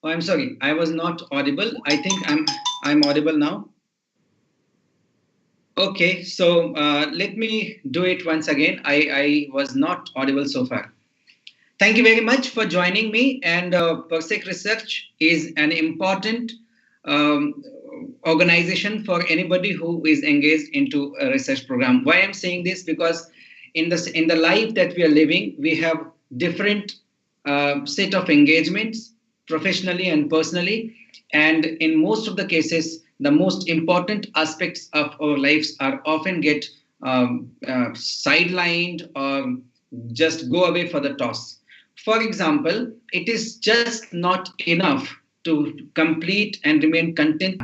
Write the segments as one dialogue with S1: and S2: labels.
S1: Oh, I'm sorry, I was not audible. I think I'm audible now. Okay, so let me do it once again. I was not audible so far. Thank you very much for joining me. And Persec Research is an important um, organization for anybody who is engaged into a research program. Why I'm saying this? Because in the life that we are living, we have different set of engagements professionally and personally. And in most of the cases, the most important aspects of our lives are often get sidelined or just go away for the toss. For example, it is just not enough to complete and remain content.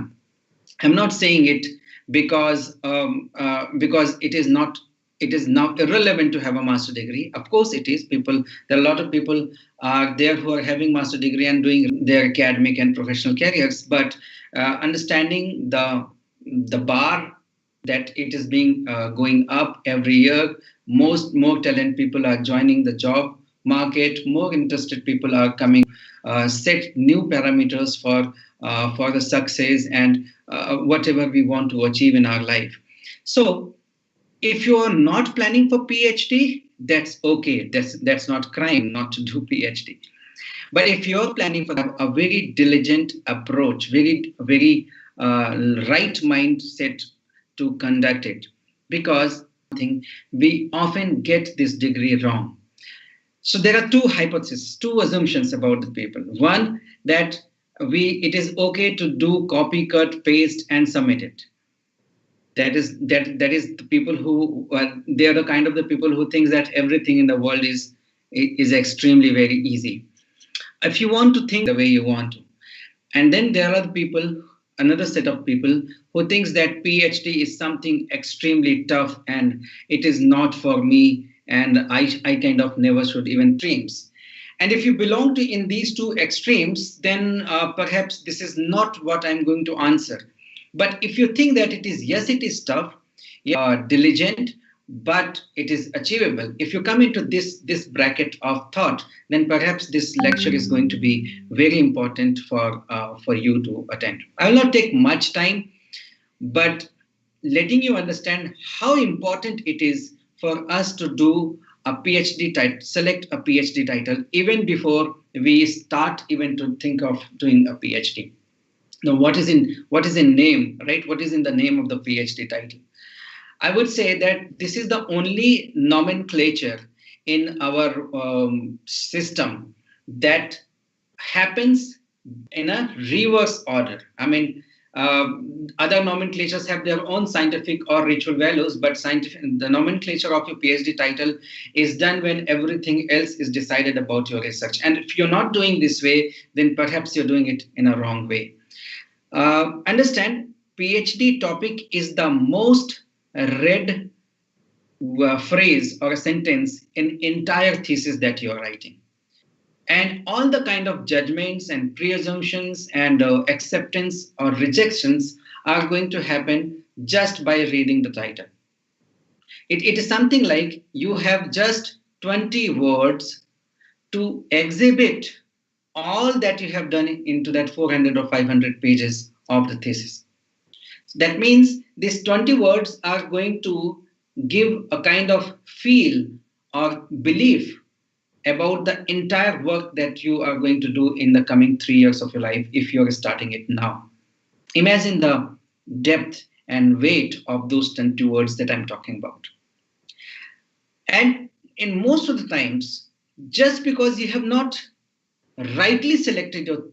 S1: I'm not saying it because it is now irrelevant to have a master degree. Of course, it is. There are a lot of people are there who are having master degree and doing their academic and professional careers. But understanding the bar that it is being going up every year, more talent people are joining the job market, more interested people are coming, set new parameters for the success and whatever we want to achieve in our life. So if you are not planning for PhD, that's okay. That's not crime not to do PhD. But if you're planning for a very diligent approach, very right mindset to conduct it, because we often get this degree wrong. So there are two hypotheses, two assumptions about the people. One, that it is okay to do copy, cut, paste, and submit it. That is the people who they are the kind of the people who think that everything in the world is extremely very easy. If you want to think the way you want to, and then there are the people, another set of people who thinks that PhD is something extremely tough and it is not for me, and I kind of never should even dreams. And if you belong to in these two extremes, then perhaps this is not what I'm going to answer. But if you think that it is, yes, it is tough, diligent, but it is achievable. If you come into this bracket of thought, then perhaps this lecture is going to be very important for you to attend. I will not take much time, but letting you understand how important it is for us to do a PhD title, select a PhD title even before we start even to think of doing a PhD. Now, what is in name, right? What is in the name of the PhD title? I would say that this is the only nomenclature in our system that happens in a reverse order. I mean, other nomenclatures have their own scientific or ritual values, but the nomenclature of your PhD title is done when everything else is decided about your research. And if you're not doing this way, then perhaps you're doing it in a wrong way. Understand, PhD topic is the most read phrase or a sentence in entire thesis that you're writing. And all the kind of judgments and pre-assumptions and acceptance or rejections are going to happen just by reading the title. It is something like you have just 20 words to exhibit all that you have done into that 400 or 500 pages of the thesis. That means these 20 words are going to give a kind of feel or belief about the entire work that you are going to do in the coming 3 years of your life if you're starting it now. Imagine the depth and weight of those 20 words that I'm talking about. And in most of the times, just because you have not rightly selected your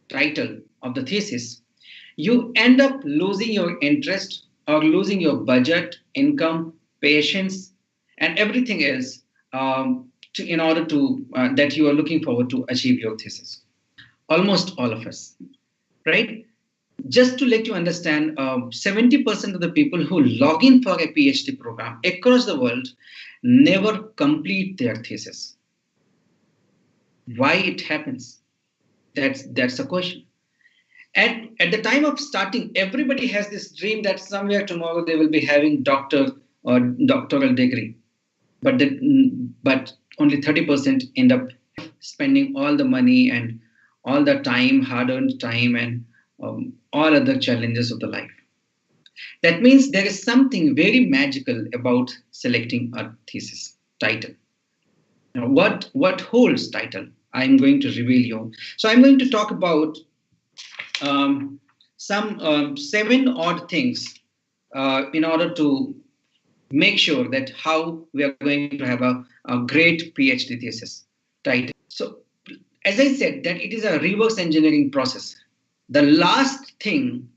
S1: title of the thesis, you end up losing your interest or losing your budget, income, patience, and everything else in order to that you are looking forward to achieve your thesis. Almost all of us, right? Just to let you understand, 70% of the people who log in for a PhD program across the world never complete their thesis. Why it happens? That's a question. At the time of starting, everybody has this dream that somewhere tomorrow they will be having doctor or doctoral degree, but only 30% end up spending all the money and all the time, hard-earned time, and all other challenges of the life. That means there is something very magical about selecting a thesis title. Now, what holds title? I'm going to reveal you. So I'm going to talk about some 7 odd things in order to make sure that how we are going to have a great PhD thesis title. So as I said, that it is a reverse engineering process. The last thing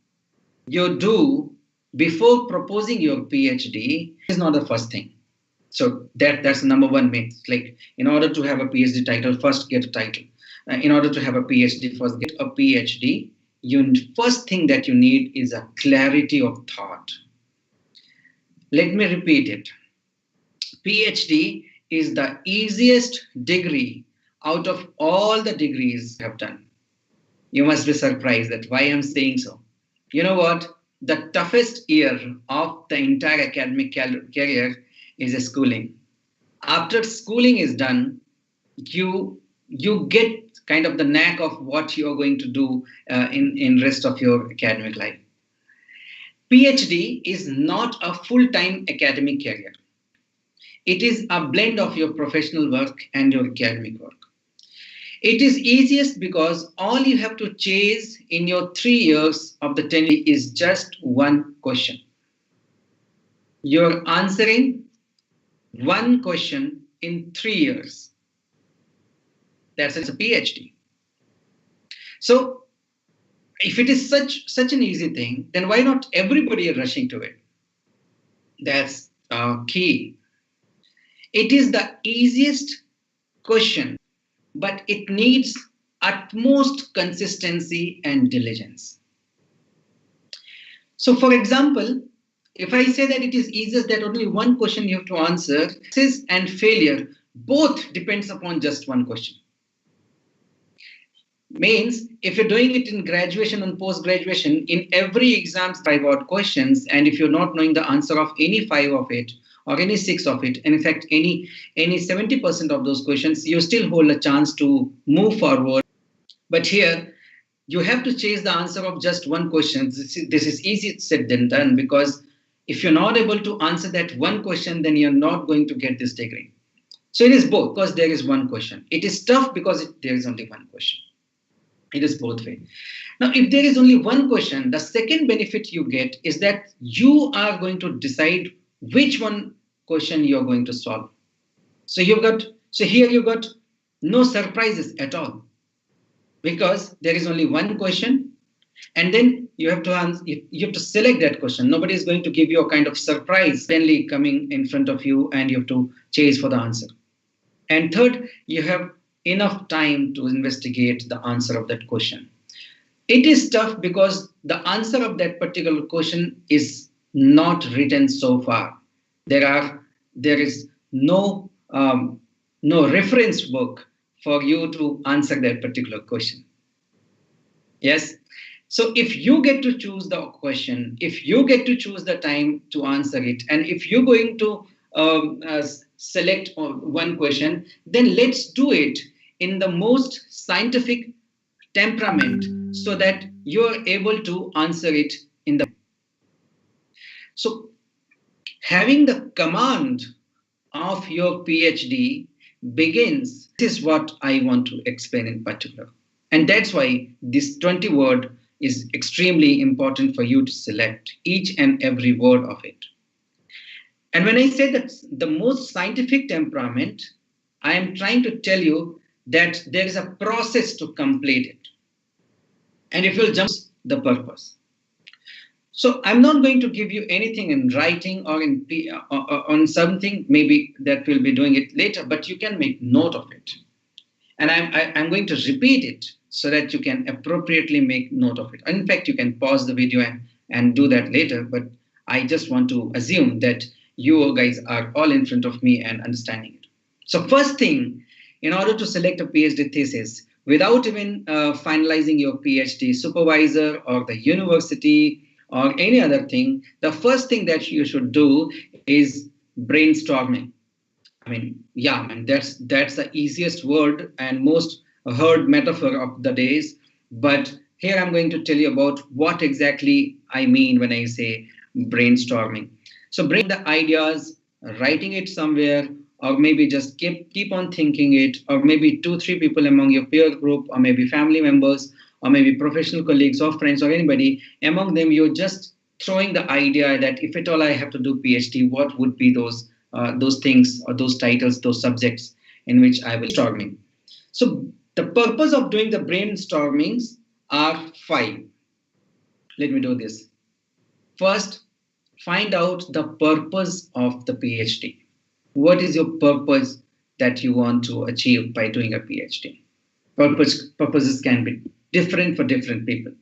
S1: you do before proposing your PhD is not the first thing. So that's the number one myth. Like, in order to have a PhD title, first get a title. In order to have a PhD, first get a PhD. First thing that you need is a clarity of thought. Let me repeat it. PhD is the easiest degree out of all the degrees I have done. You must be surprised that why I'm saying so. You know what? The toughest year of the entire academic career is a schooling. After schooling is done, you get kind of the knack of what you are going to do in rest of your academic life. PhD is not a full-time academic career. It is a blend of your professional work and your academic work. It is easiest because all you have to chase in your 3 years of the tenure is just one question. You're answering one question in 3 years. That's a PhD. So if it is such an easy thing, then why not everybody is rushing to it? That's key. It is the easiest question, but it needs utmost consistency and diligence. So for example, if I say that it is easiest that only one question you have to answer, success and failure both depends upon just one question. Means if you're doing it in graduation and post-graduation, in every exam 5 odd questions, and if you're not knowing the answer of any 5 of it or any 6 of it, and in fact any 70% of those questions, you still hold a chance to move forward. But here you have to chase the answer of just one question. This is easier said than done, because if you're not able to answer that one question, then you're not going to get this degree. So it is both, because there is one question. It is tough because there is only one question. It is both ways. Now, if there is only one question, the second benefit you get is that you are going to decide which one question you are going to solve. So here you got no surprises at all, because there is only one question, and then you have to select that question. Nobody is going to give you a kind of surprise suddenly coming in front of you, and you have to chase for the answer. And third, you have enough time to investigate the answer of that question. It is tough because the answer of that particular question is not written so far. There is no reference book for you to answer that particular question. Yes. So if you get to choose the question, if you get to choose the time to answer it, and if you're going to select one question, then let's do it in the most scientific temperament so that you're able to answer it in the. So having the command of your PhD begins. This is what I want to explain in particular. And that's why this 20 word is extremely important for you to select each and every word of it. And when I say that the most scientific temperament, I am trying to tell you that there is a process to complete it. And it will jump the purpose. So I'm not going to give you anything in writing or on something, maybe that we'll be doing it later, but you can make note of it. And I'm going to repeat it so that you can appropriately make note of it. In fact, you can pause the video and do that later, but I just want to assume that you guys are all in front of me and understanding it. So first thing, in order to select a PhD thesis, without even finalizing your PhD supervisor or the university or any other thing, the first thing that you should do is brainstorming. That's the easiest word and most heard metaphor of the days, but here I'm going to tell you about what exactly I mean when I say brainstorming. So bring the ideas, writing it somewhere, or maybe just keep on thinking it, or maybe 2 3 people among your peer group, or maybe family members, or maybe professional colleagues or friends or anybody. Among them, you're just throwing the idea that if at all I have to do PhD, what would be those things or those titles, those subjects in which I will brainstorming. So the purpose of doing the brainstormings are 5. Let me do this. First, find out the purpose of the PhD. What is your purpose that you want to achieve by doing a PhD? Purposes can be different for different people.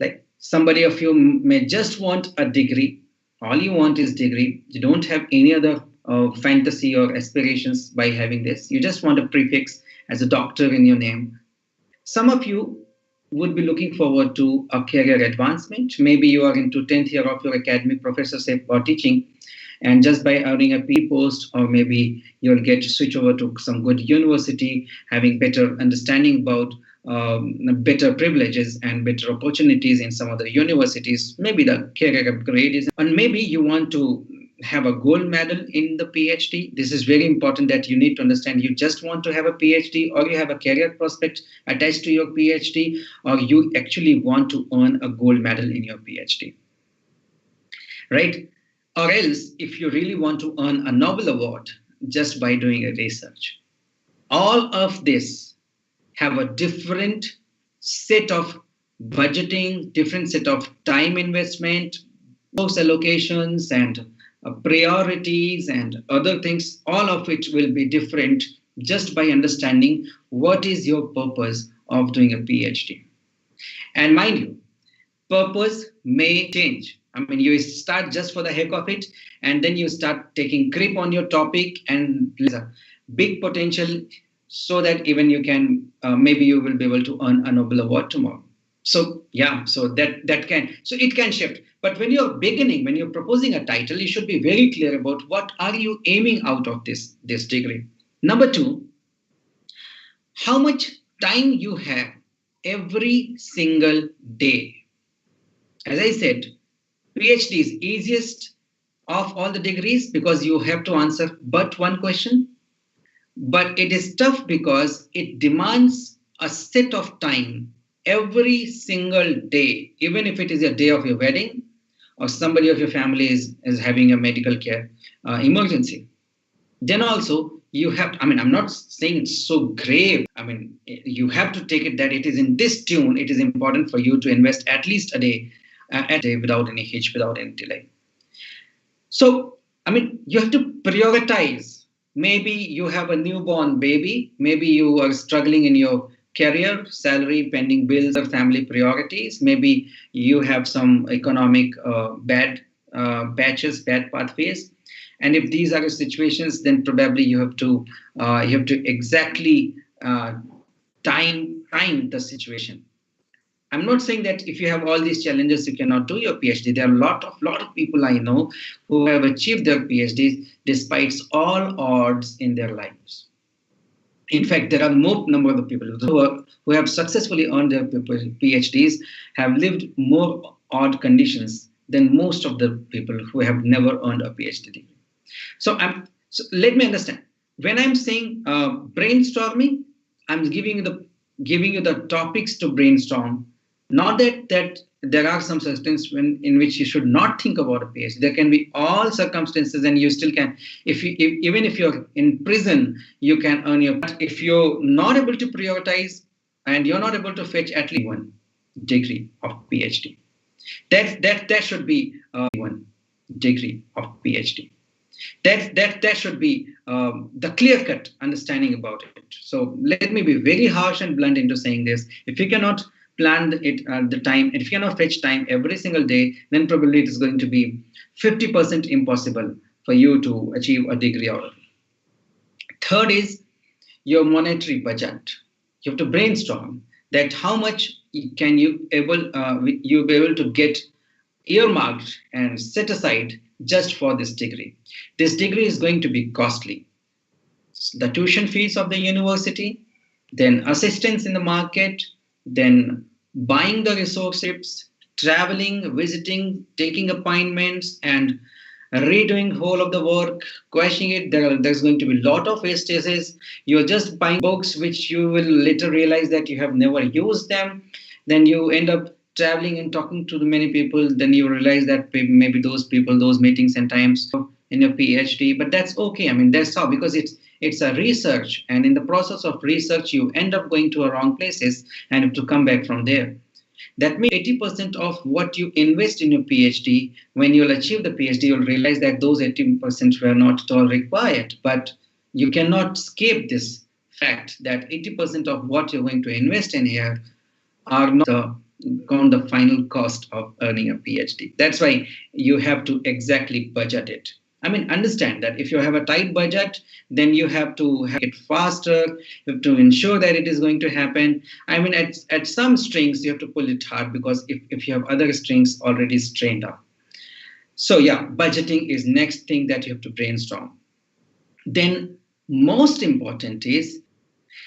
S1: Like somebody of you may just want a degree. All you want is degree. You don't have any other fantasy or aspirations by having this. You just want a prefix as a doctor in your name. Some of you would be looking forward to a career advancement. Maybe you are into 10th year of your academic professorship or teaching, and just by earning a P post, or maybe you'll get to switch over to some good university, having better understanding about better privileges and better opportunities in some other universities. Maybe the career upgrade is, and maybe you want to have a gold medal in the PhD. This is very important that you need to understand. You just want to have a PhD, or you have a career prospect attached to your PhD, or you actually want to earn a gold medal in your PhD, right? Or else, if you really want to earn a Nobel Award just by doing a research. All of this have a different set of budgeting, different set of time investment, course allocations, and priorities and other things, all of which will be different just by understanding what is your purpose of doing a PhD. And mind you, purpose may change. I mean, you start just for the heck of it, and then you start taking grip on your topic, and there's a big potential so that even you can, maybe you will be able to earn a Nobel Award tomorrow. So yeah, so that can, so it can shift. But when you're beginning, when you're proposing a title, you should be very clear about what are you aiming out of this degree. Number 2, how much time you have every single day. As I said, PhD is easiest of all the degrees because you have to answer but one question. But it is tough because it demands a set of time every single day, even if it is a day of your wedding or somebody of your family is having a medical care emergency. Then also you have to, I mean, I'm not saying it's so grave. I mean, you have to take it that it is in this tune. It is important for you to invest at least a day without any hitch, without any delay. So, I mean, you have to prioritize. Maybe you have a newborn baby. Maybe you are struggling in your career, salary, pending bills, or family priorities. Maybe you have some economic bad patches, bad pathways. And if these are the situations, then probably you have to exactly time the situation. I'm not saying that if you have all these challenges, you cannot do your PhD. There are a lot of people I know who have achieved their PhDs despite all odds in their lives. In fact, there are more number of people who have successfully earned their PhDs have lived more odd conditions than most of the people who have never earned a PhD degree. So let me understand. When I'm saying brainstorming, I'm giving you the topics to brainstorm. Not that there are some circumstances in which you should not think about a PhD. There can be all circumstances, and you still can. Even if you're in prison, you can earn your. But if you're not able to prioritize and you're not able to fetch at least one degree of PhD, that should be one degree of PhD. That should be the clear-cut understanding about it. So let me be very harsh and blunt into saying this. If you cannot plan it at the time, and if you cannot fetch time every single day, then probably it is going to be 50% impossible for you to achieve a degree out of it. Third is your monetary budget. You have to brainstorm that how much can you be able to get earmarked and set aside just for this degree. This degree is going to be costly. The tuition fees of the university, then assistance in the market, then buying the resources, traveling, visiting, taking appointments, and redoing whole of the work, questioning it. There's going to be a lot of wastages. You're just buying books which you will later realize that you have never used them. Then you end up traveling and talking to the many people. Then you realize that maybe those people, those meetings and times in your PhD, but that's okay. I mean, that's how, because it's a research, and in the process of research, you end up going to a wrong places and have to come back from there. That means 80% of what you invest in your PhD, when you'll achieve the PhD, you'll realize that those 80% were not at all required. But you cannot escape this fact that 80% of what you're going to invest in here are not the final cost of earning a PhD. That's why you have to exactly budget it. I mean, understand that if you have a tight budget, then you have to have it faster. You have to ensure that it is going to happen. I mean, at some strings, you have to pull it hard, because if you have other strings already strained up. So yeah, budgeting is next thing that you have to brainstorm. Then most important is,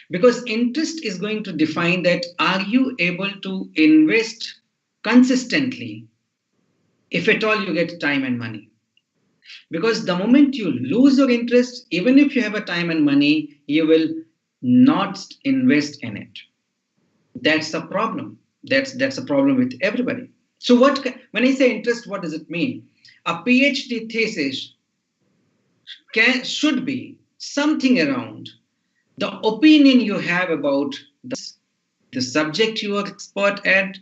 S1: because interest is going to define that are you able to invest consistently, if at all you get time and money. Because the moment you lose your interest, even if you have a time and money, you will not invest in it. That's a problem. That's a problem with everybody. So when I say interest, what does it mean? A PhD thesis should be something around the opinion you have about the subject you are expert at.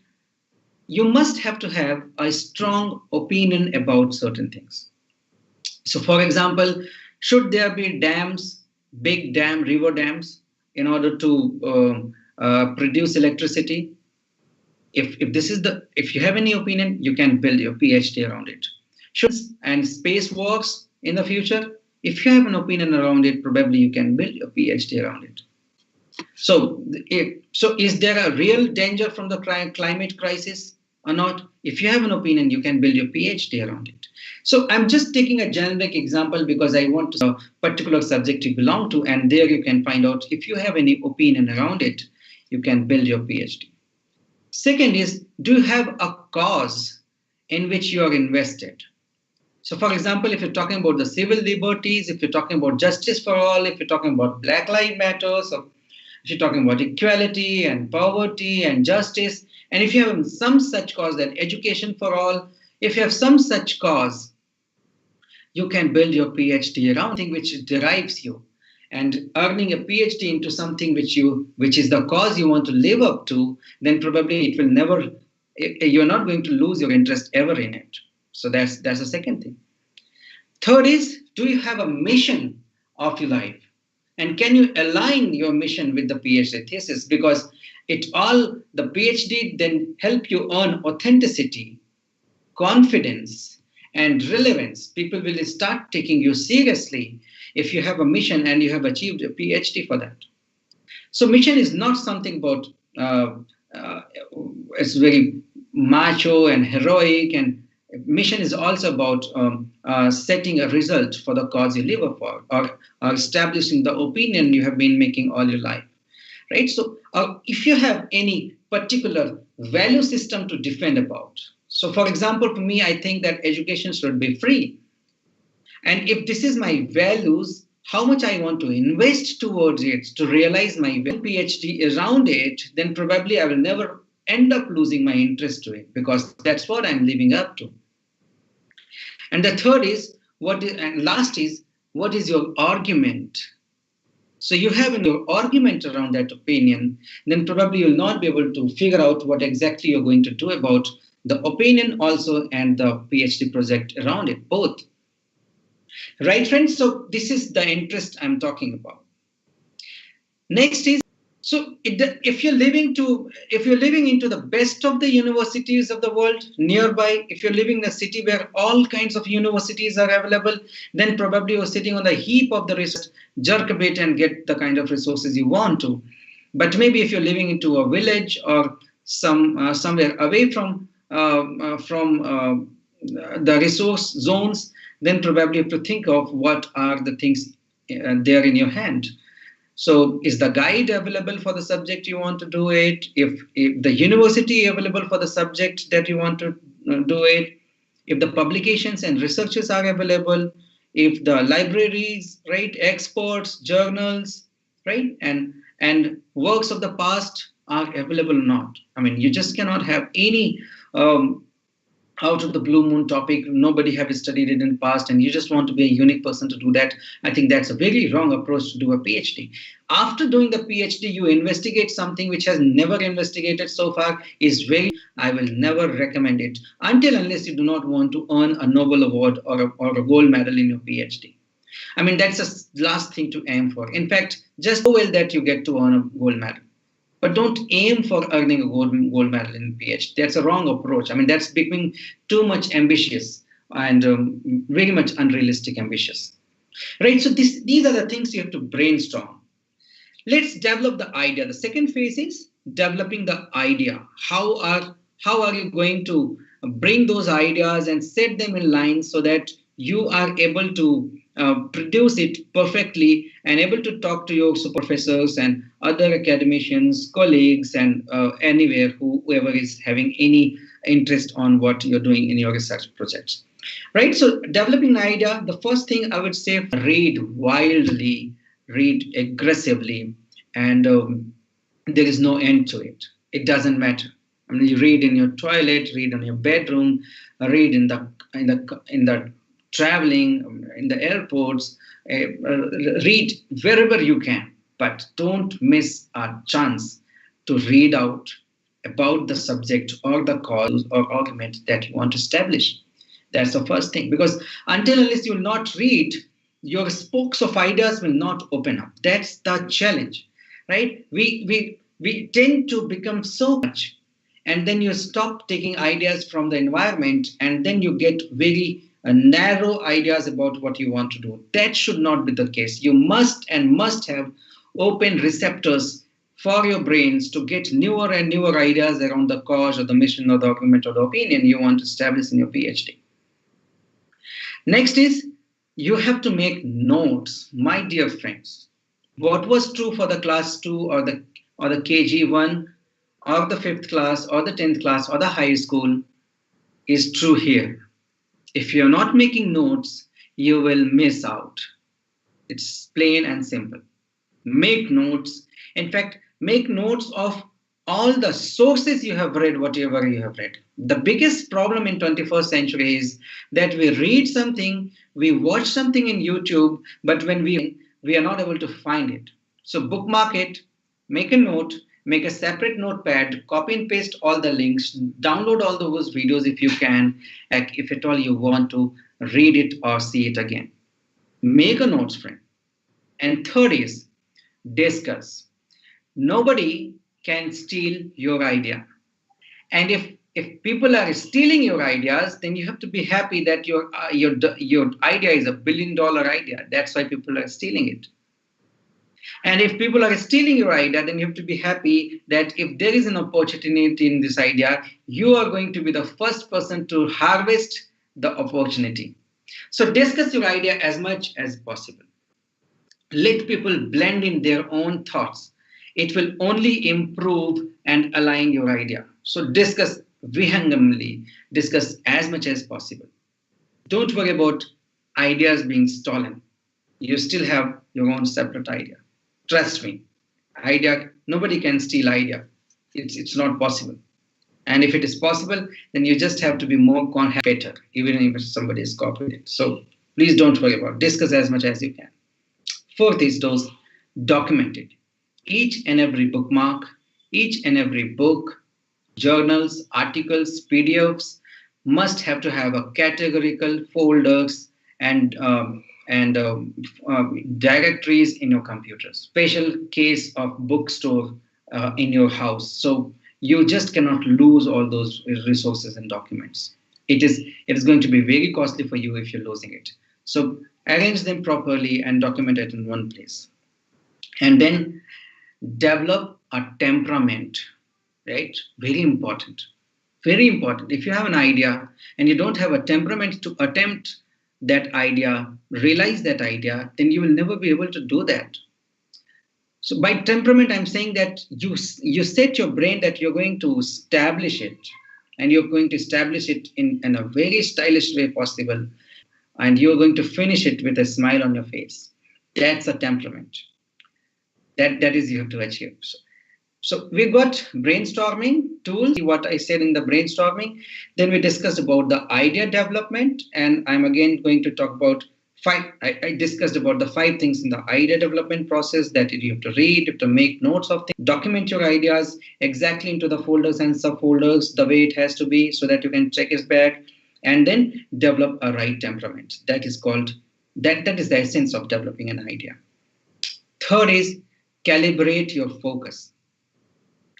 S1: You must have to have a strong opinion about certain things. So, for example, should there be dams, big river dams, in order to produce electricity? If you have any opinion, you can build your PhD around it. And spacewalks in the future, if you have an opinion around it, probably you can build your PhD around it. So is there a real danger from the climate crisis or not? If you have an opinion, you can build your PhD around it. So I'm just taking a generic example because I want to know a particular subject you belong to, and there you can find out if you have any opinion around it, you can build your PhD. Second is, do you have a cause in which you are invested? So, for example, if you're talking about the civil liberties, if you're talking about justice for all, if you're talking about Black Lives Matters, or if you're talking about equality and poverty and justice, and if you have some such cause, that education for all, if you have some such cause, you can build your PhD around something which derives you. And earning a PhD into something which is the cause you want to live up to, then probably it will never, you're not going to lose your interest ever in it. So that's the second thing. Third is, do you have a mission of your life? And can you align your mission with the PhD thesis? Because the PhD then help you earn authenticity, confidence, and relevance. People will start taking you seriously if you have a mission and you have achieved a PhD for that. So mission is not something about, it's very macho and heroic, and mission is also about setting a result for the cause you live for, or establishing the opinion you have been making all your life, right? So if you have any particular value system to defend about, so for example, for me, I think that education should be free. And if this is my values, how much I want to invest towards it to realize my PhD around it, then probably I will never end up losing my interest to it, because that's what I'm living up to. And the third is, last is, what is your argument? So you have your argument around that opinion, then probably you'll not be able to figure out what exactly you're going to do about the opinion also and the PhD project around it, both. Right, friends? So this is the interest I'm talking about. Next is, so if you're living into the best of the universities of the world nearby, if you're living in a city where all kinds of universities are available, then probably you're sitting on the heap of the resources, jerk a bit and get the kind of resources you want to. But maybe if you're living into a village or somewhere away from the resource zones, then probably you have to think of what are the things there in your hand. So is the guide available for the subject you want to do it? If the university available for the subject that you want to do it, if the publications and researches are available, if the libraries, right, experts, journals, right, and works of the past are available or not. I mean, you just cannot have any um, out of the blue moon topic. Nobody have studied it in past and you just want to be a unique person to do that. I think that's a very wrong approach to do a PhD. After doing the PhD, you investigate something which has never investigated so far. Is very, I will never recommend it until unless you do not want to earn a Nobel Award or a gold medal in your PhD. I mean, that's the last thing to aim for. In fact, just so well that you get to earn a gold medal. But don't aim for earning a gold medal in PhD. That's a wrong approach. I mean, that's becoming too much ambitious and very much unrealistic ambitious. Right? So these are the things you have to brainstorm. Let's develop the idea. The second phase is developing the idea. How are you going to bring those ideas and set them in line so that you are able to produce it perfectly and able to talk to your super professors and other academicians, colleagues, and anywhere whoever is having any interest on what you're doing in your research projects. Right? So developing an idea, the first thing I would say, read wildly, read aggressively, and there is no end to it. It doesn't matter. I mean, you read in your toilet, read in your bedroom, read in the traveling, in the airports, read wherever you can, but don't miss a chance to read out about the subject or the cause or argument that you want to establish. That's the first thing, because until unless you will not read, your spokes of ideas will not open up. That's the challenge, right? We tend to become so much, and then you stop taking ideas from the environment, and then you get very narrow ideas about what you want to do. That should not be the case. You must have open receptors for your brains to get newer and newer ideas around the cause or the mission or the argument or the opinion you want to establish in your PhD. Next is you have to make notes, my dear friends. What was true for the class 2 or the KG1 or the 5th class or the 10th class or the high school is true here. If you're not making notes, you will miss out. It's plain and simple. Make notes. In fact, make notes of all the sources you have read, whatever you have read. The biggest problem in 21st century is that we read something, we watch something in YouTube, but when we are not able to find it. So bookmark it, make a note, make a separate notepad, copy and paste all the links, download all those videos if you can, if at all you want to read it or see it again. Make a notes, friend. And third is discuss. Nobody can steal your idea. And if people are stealing your ideas, then you have to be happy that your idea is a $1 billion idea. That's why people are stealing it. And if people are stealing your idea, then you have to be happy that if there is an opportunity in this idea, you are going to be the first person to harvest the opportunity. So discuss your idea as much as possible. Let people blend in their own thoughts. It will only improve and align your idea. So discuss vehemently, discuss as much as possible. Don't worry about ideas being stolen. You still have your own separate idea. Trust me, nobody can steal idea. It's not possible. And if it is possible, then you just have to be more better, even if somebody is copied it. So please don't worry about it. Discuss as much as you can. Fourth is those documented. Each and every bookmark, each and every book, journals, articles, PDFs must have to have a categorical folders and directories in your computers. Special case of bookstore in your house. So you just cannot lose all those resources and documents. It is going to be very costly for you if you're losing it. So arrange them properly and document it in one place. And then develop a temperament, right? Very important. Very important. If you have an idea and you don't have a temperament to attempt that idea, realize that idea, then you will never be able to do that. So by temperament, I'm saying that you set your brain that you're going to establish it, and you're going to establish it in a very stylish way possible, and you're going to finish it with a smile on your face. That's a temperament. That is you have to achieve. So we got brainstorming tools, what I said in the brainstorming. Then we discussed about the idea development, and I'm again going to talk about five. I discussed about the 5 things in the idea development process, that you have to read, you have to make notes of things, document your ideas exactly into the folders and subfolders the way it has to be, so that you can check it back, and then develop a right temperament. That is called that is the essence of developing an idea. Third is calibrate your focus.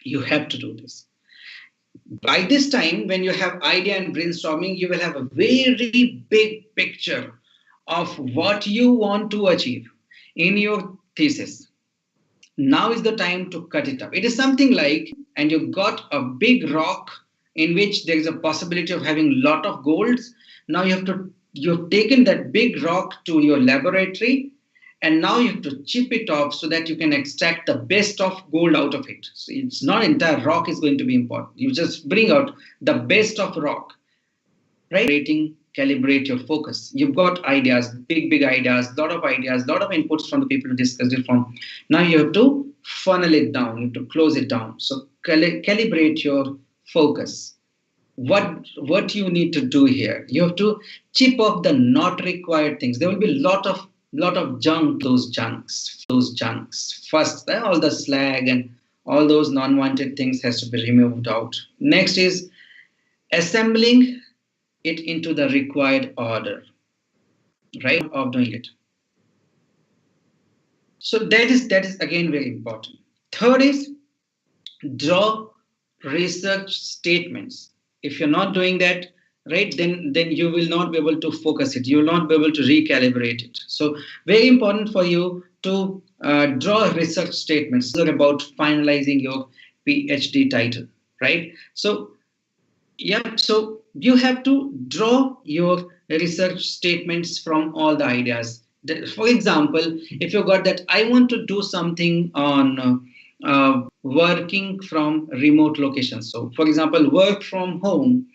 S1: You have to do this. By this time, when you have idea and brainstorming, you will have a very big picture of what you want to achieve in your thesis. Now is the time to cut it up. It is something like, and you've got a big rock in which there is a possibility of having a lot of golds. Now you've taken that big rock to your laboratory, and now you have to chip it off so that you can extract the best of gold out of it. So it's not entire rock is going to be important. You just bring out the best of rock, right? Calibrate your focus. You've got ideas, big ideas, lot of inputs from the people who discussed it from. Now you have to funnel it down, you have to close it down. So calibrate your focus. What you need to do here? You have to chip off the not required things. There will be a lot of junk, those junks. First, all the slag and all those non-wanted things has to be removed out. Next is assembling it into the required order, right, of doing it. So that is again very important. Third is draw research statements. If you're not doing that, right, then you will not be able to focus it. You will not be able to recalibrate it. So very important for you to draw research statements about finalizing your PhD title, right? So you have to draw your research statements from all the ideas. For example, if you got that I want to do something on working from remote locations. So for example, work from home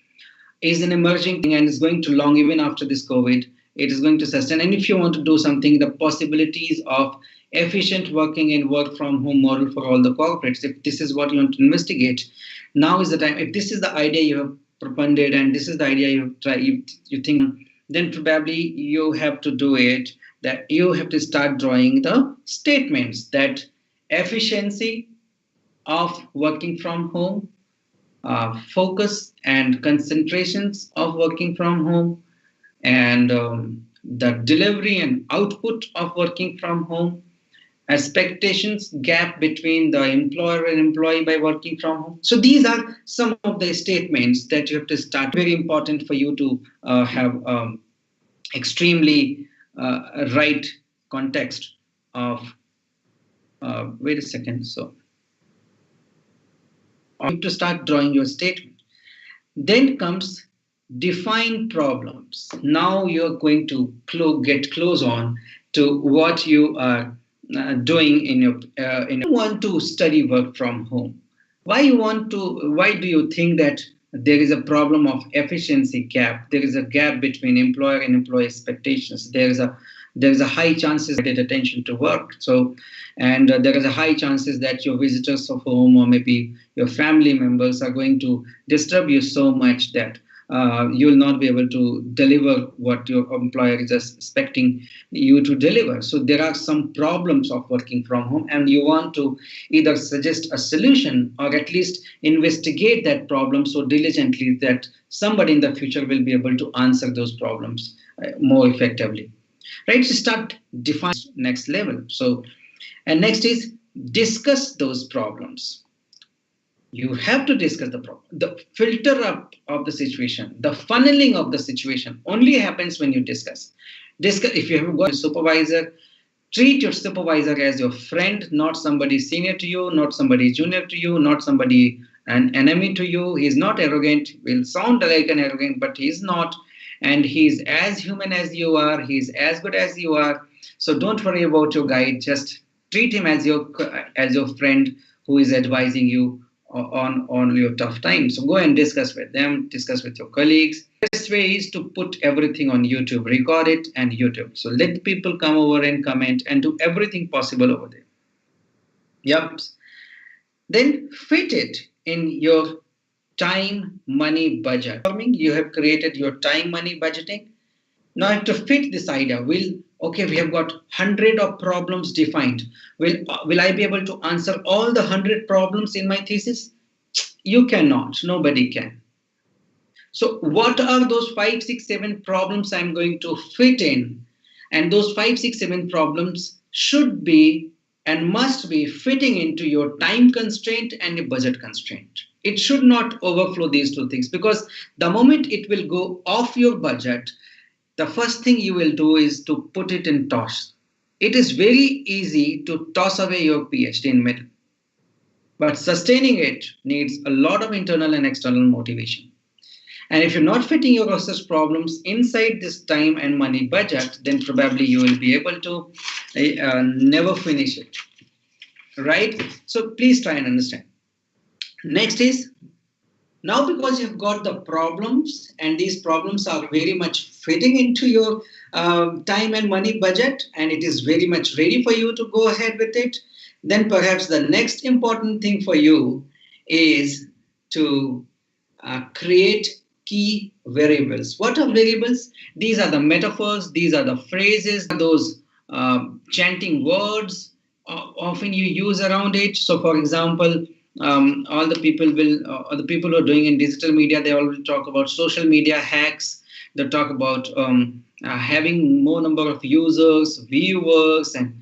S1: is an emerging thing and is going to long even after this COVID. It is going to sustain. And if you want to do something, the possibilities of efficient working and work from home model for all the corporates, if this is what you want to investigate, now is the time. If this is the idea you have propounded and this is the idea you have tried, you think, then probably you have to do it, that you have to start drawing the statements that efficiency of working from home, focus and concentrations of working from home, and the delivery and output of working from home, expectations gap between the employer and employee by working from home. So these are some of the statements that you have to start. Very important for you to have extremely right context of wait a second. So you have to start drawing your statement. Then comes define problems. Now you're going to get close on to what you are doing in your you want to study work from home. Why do you think that there is a problem of efficiency gap? There is a gap between employer and employee expectations. There is a high chances that attention to work. So, and there is a high chances that your visitors of home or maybe your family members are going to disturb you so much that you will not be able to deliver what your employer is expecting you to deliver. So there are some problems of working from home, and you want to either suggest a solution or at least investigate that problem so diligently that somebody in the future will be able to answer those problems more effectively. Right? So start define next level. So, and next is discuss those problems. You have to discuss the problem. The filter up of the situation, the funneling of the situation only happens when you discuss. If you have got a supervisor, treat your supervisor as your friend, not somebody senior to you, not somebody junior to you, not somebody an enemy to you. He's not arrogant. Will sound like an arrogant, but he's not. And he's as human as you are. He's as good as you are. So don't worry about your guide. Just treat him as your friend who is advising you on your tough times. So go and discuss with them, discuss with your colleagues. The best way is to put everything on YouTube, record it and YouTube. So let people come over and comment and do everything possible over there. Yep. Then fit it in your time, money, budget. You have created your time, money, budgeting. Now I have to fit this idea. Okay, we have got 100 of problems defined. Will I be able to answer all the 100 problems in my thesis? You cannot. Nobody can. So what are those 5, 6, 7 problems I'm going to fit in? And those 5, 6, 7 problems should be and must be fitting into your time constraint and your budget constraint. It should not overflow these two things, because the moment it will go off your budget, the first thing you will do is to put it in toss. It is very easy to toss away your PhD in middle, but sustaining it needs a lot of internal and external motivation. And if you're not fitting your research problems inside this time and money budget, then probably you will be able to never finish it, right? So please try and understand. Next is, now because you've got the problems and these problems are very much fitting into your time and money budget, and it is very much ready for you to go ahead with it, then perhaps the next important thing for you is to create key variables. What are variables? These are the metaphors, these are the phrases, those chanting words often you use around it. So for example, all the people who are doing in digital media, they all will talk about social media hacks. They talk about having more number of users, viewers, and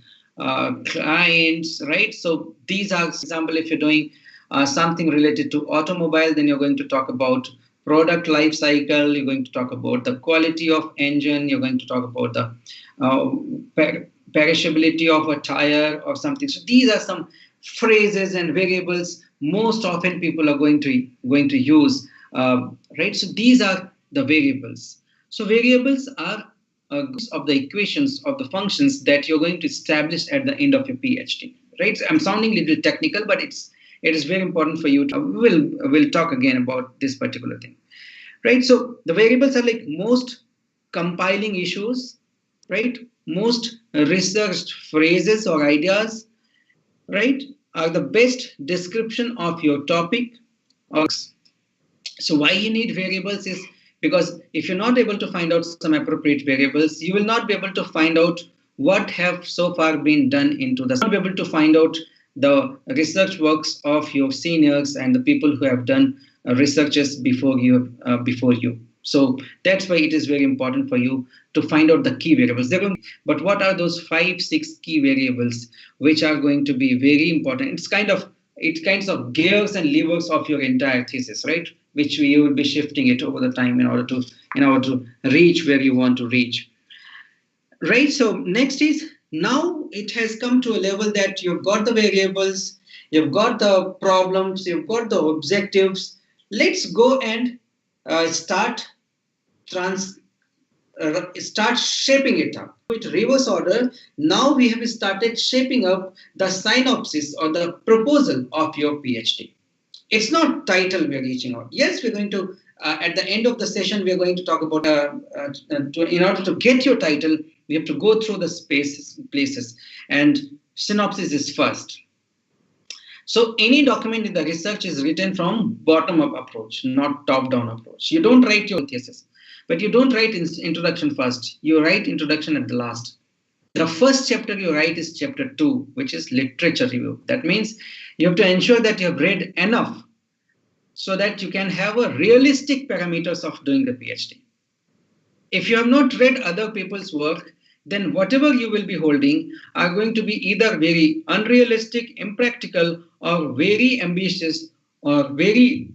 S1: clients, right? So these are, for example, if you're doing something related to automobile, then you're going to talk about product life cycle, you're going to talk about the quality of engine, you're going to talk about the perishability of a tire or something. So these are some phrases and variables most often people are going to use, right? So these are the variables. So variables are of the equations of the functions that you're going to establish at the end of your PhD, right? So I'm sounding a little technical, but it is very important for you to, we'll talk again about this particular thing, right? So the variables are like most compiling issues, right? Most researched phrases or ideas, right, are the best description of your topic. So why you need variables is because if you're not able to find out some appropriate variables, you will not be able to find out what have so far been done into the, not be able to find out the research works of your seniors and the people who have done researches before you. So that's why it is very important for you to find out the key variables. But what are those 5, 6 key variables which are going to be very important? It's kinds of gears and levers of your entire thesis, right? Which you will be shifting it over the time in order to reach where you want to reach, right? So next is, now it has come to a level that you've got the variables, you've got the problems, you've got the objectives. Let's go and start shaping it up. With reverse order, now we have started shaping up the synopsis or the proposal of your PhD. It's not title we are reaching out. Yes, we're going to, at the end of the session, we are going to talk about, in order to get your title, we have to go through the places, and synopsis is first. So any document in the research is written from bottom-up approach, not top-down approach. You don't write your thesis, but you don't write introduction first. You write introduction at the last. The first chapter you write is chapter 2, which is literature review. That means you have to ensure that you have read enough so that you can have a realistic parameters of doing the PhD. If you have not read other people's work, then whatever you will be holding are going to be either very unrealistic, impractical, or very ambitious, or very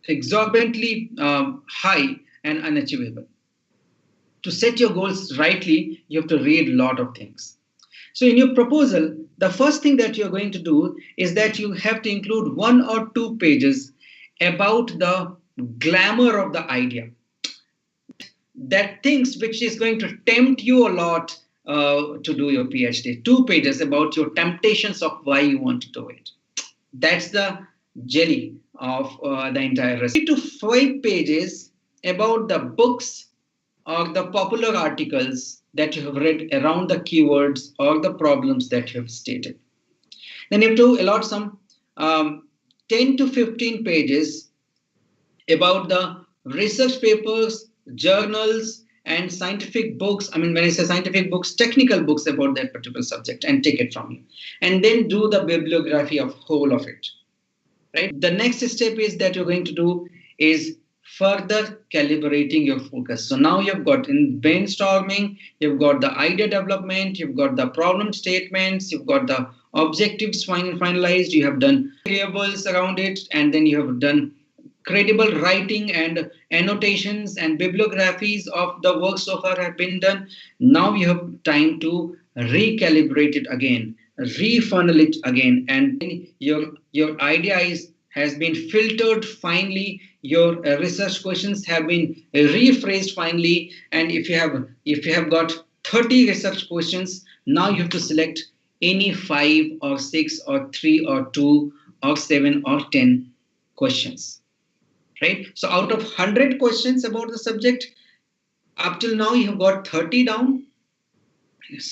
S1: exorbitantly high and unachievable. To set your goals rightly, you have to read a lot of things. So in your proposal, the first thing that you're going to do is that you have to include 1 or 2 pages about the glamour of the idea. That things which is going to tempt you a lot to do your PhD. 2 pages about your temptations of why you want to do it. That's the jelly of the entire recipe. 3 to 5 pages about the books or the popular articles that you have read around the keywords or the problems that you have stated. Then you have to allot some 10 to 15 pages about the research papers, journals, and scientific books. I mean, when I say scientific books, technical books about that particular subject, and take it from you. And then do the bibliography of whole of it. Right? The next step is that you're going to do is further calibrating your focus. So now you've got in brainstorming, you've got the idea development, you've got the problem statements, you've got the objectives finalized, you have done variables around it, and then you have done credible writing and annotations and bibliographies of the work so far have been done. Now you have time to recalibrate it again, refunnel it again, and your idea has been filtered finally. Your research questions have been rephrased finally, and if you have got 30 research questions, now you have to select any 5 or 6 or 3 or 2 or 7 or 10 questions. Right? So out of 100 questions about the subject, up till now you have got 30 down,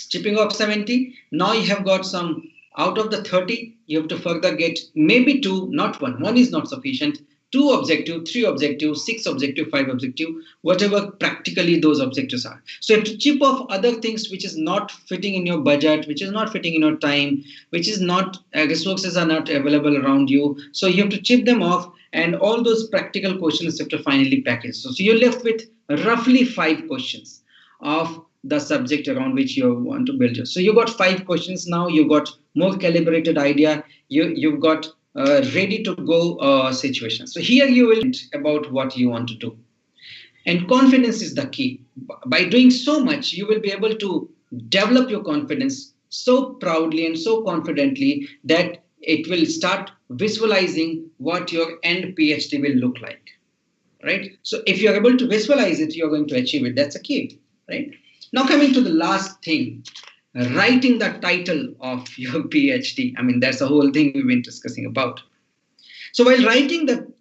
S1: chipping off 70. Now you have got some, out of the 30, you have to further get maybe 2, not 1. 1 is not sufficient. 2 objective, 3 objective, 6 objective, 5 objective, whatever practically those objectives are. So you have to chip off other things which is not fitting in your budget, which is not fitting in your time, which is not, resources are not available around you. So you have to chip them off, and all those practical questions you have to finally package. So you're left with roughly 5 questions of the subject around which you want to build. So you got 5 questions now, you got more calibrated idea, you've got ready to go situation. So here you will think about what you want to do. And confidence is the key. By doing so much, you will be able to develop your confidence so proudly and so confidently that it will start visualizing what your end PhD will look like. Right? So if you're able to visualize it, you're going to achieve it. That's a key. Right? Now coming to the last thing, writing the title of your PhD. I mean, that's the whole thing we've been discussing about. So while writing the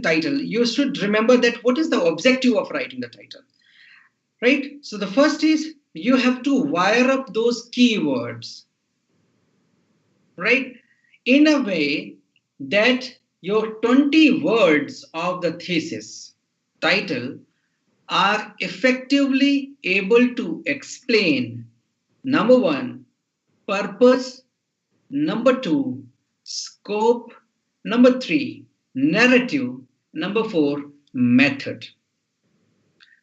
S1: title, you should remember that what is the objective of writing the title, right? So the first is you have to wire up those keywords, right, in a way that your 20 words of the thesis title are effectively able to explain, number 1, purpose, number 2, scope, number 3, narrative, number 4, method.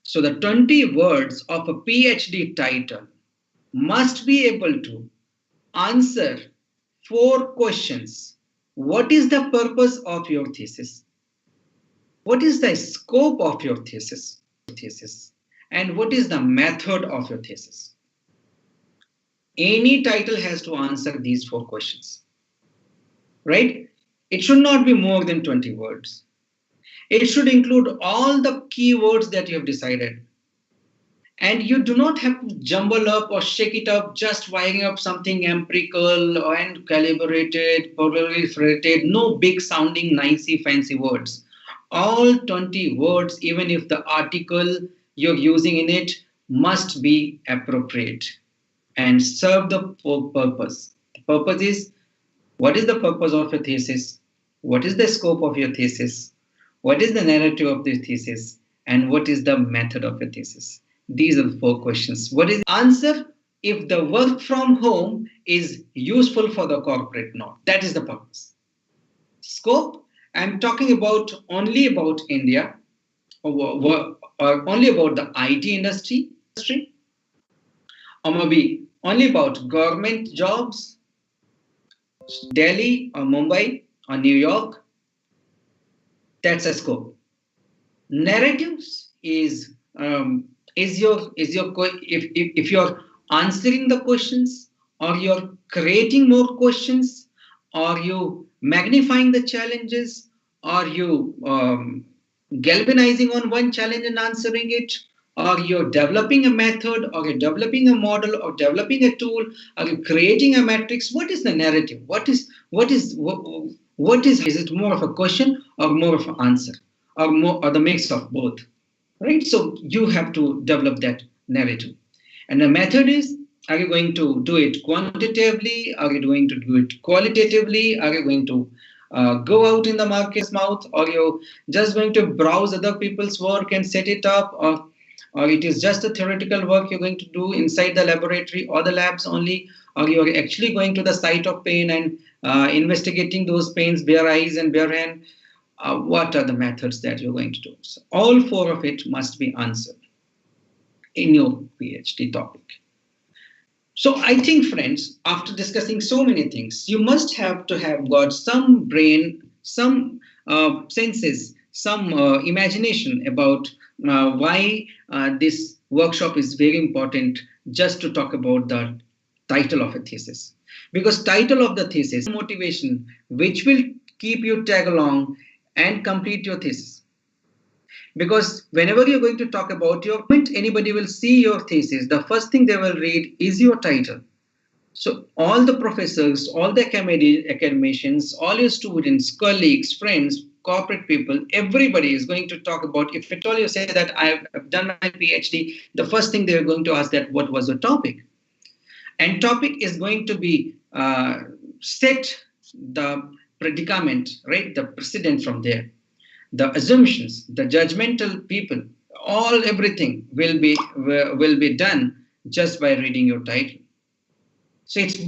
S1: So the 20 words of a PhD title must be able to answer 4 questions. What is the purpose of your thesis? What is the scope of your thesis? And what is the method of your thesis? Any title has to answer these 4 questions, right? It should not be more than 20 words. It should include all the keywords that you have decided. And you do not have to jumble up or shake it up, just wiring up something empirical and calibrated, proliferated, no big sounding, nicey, fancy words. All 20 words, even if the article you're using in it must be appropriate and serve the purpose. The purpose is, what is the purpose of your thesis? What is the scope of your thesis? What is the narrative of the thesis? And what is the method of your thesis? These are the 4 questions. What is the answer if the work from home is useful for the corporate? No, that is the purpose. Scope, I'm talking about only about India or only about the IT industry, or maybe only about government jobs, Delhi or Mumbai or New York. That's a scope. Narratives is if you're answering the questions, or you're creating more questions, or you magnifying the challenges, or you galvanizing on one challenge and answering it, Or you're developing a method, or you're developing a model, or developing a tool, or you're creating a matrix? What is the narrative? Is it more of a question or more of an answer, or the mix of both? Right? So you have to develop that narrative. And the method is, are you going to do it quantitatively? Are you going to do it qualitatively? Are you going to go out in the market's mouth? Or you just going to browse other people's work and set it up? Or it is just a theoretical work you're going to do inside the laboratory or the labs only? Or you're actually going to the site of pain and investigating those pains bare eyes and bare hand? What are the methods that you're going to do? So all four of it must be answered in your PhD topic. So I think, friends, after discussing so many things, you must have to have got some brain, some senses, some imagination about why this workshop is very important, just to talk about the title of a thesis. Because title of the thesis, motivation, which will keep you tag along and complete your thesis. Because whenever you're going to talk about your point, anybody will see your thesis, the first thing they will read is your title. So all the professors, all the academicians, all your students, colleagues, friends, corporate people, everybody is going to talk about, if at all you say that I've done my PhD, the first thing they're going to ask that what was the topic? And topic is going to be set the predicament, right? The precedent from there. The assumptions, the judgmental people, everything will be done just by reading your title. So it's